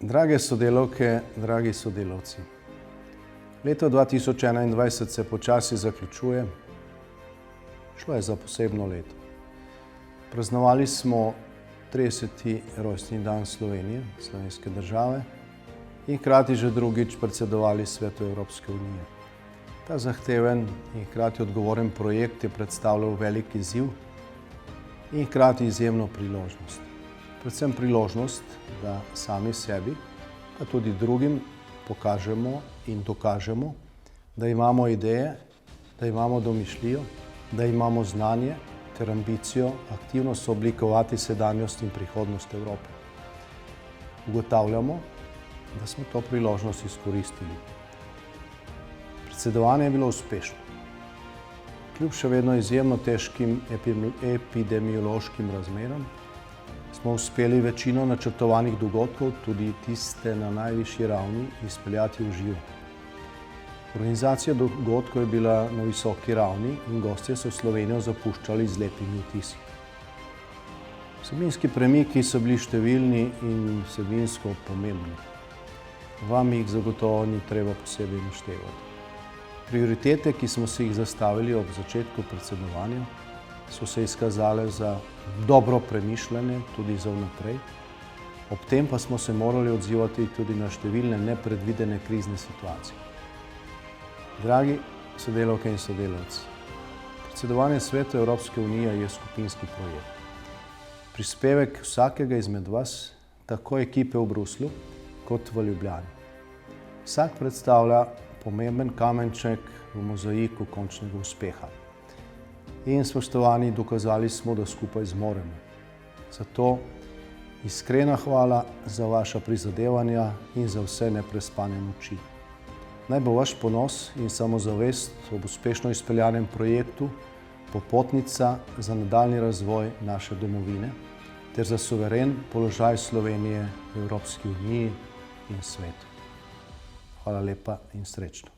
Drage sodelavke, dragi sodelavci, leto 2021 se počasi zaključuje. Šlo je za posebno leto. Praznovali smo 30. rojstni dan Slovenije, slovenske države, in hkrati že drugič predsedovali Svetu Evropske unije. Ta zahteven in hkrati odgovoren projekt je predstavljal velik izziv in hkrati izjemno priložnost. Predvsem priložnost, da sami sebi, pa tudi drugim pokažemo in dokažemo, da imamo ideje, da imamo domišljijo, da imamo znanje ter ambicijo aktivno sooblikovati sedanjost in prihodnost Evrope. Ugotavljamo, da smo to priložnost izkoristili. Predsedovanje je bilo uspešno. Kljub še vedno izjemno težkim epidemiološkim razmeram smo uspeli večino načrtovanih dogodkov, tudi tiste na najvišji ravni, izpeljati v živo. Organizacija dogodkov je bila na visoki ravni in gostje so Slovenijo zapuščali z lepimi vtisi. Vsebinski premiki so bili številni in vsebinsko pomembni. Vam jih zagotovo ni treba posebej naštevati. Prioritete, ki smo si jih zastavili ob začetku predsedovanja, so se izkazale za dobro premišljene tudi za vnaprej. Ob tem pa smo se morali odzivati tudi na številne nepredvidene krizne situacije. Dragi sodelavke in sodelavci, predsedovanje Svetu Evropske unije je skupinski projekt. Prispevek vsakega izmed vas, tako ekipe v Bruslju kot v Ljubljani. Vsak predstavlja pomemben kamenček v mozaiku končnega uspeha. In spoštovani, dokazali smo, da skupaj zmoremo. Zato iskrena hvala za vaša prizadevanja in za vse neprespane noči. Naj bo vaš ponos in samozavest ob uspešno izpeljanem projektu popotnica za nadaljnji razvoj naše domovine ter za suveren položaj Slovenije v Evropski uniji in svetu. Hvala lepa in srečno.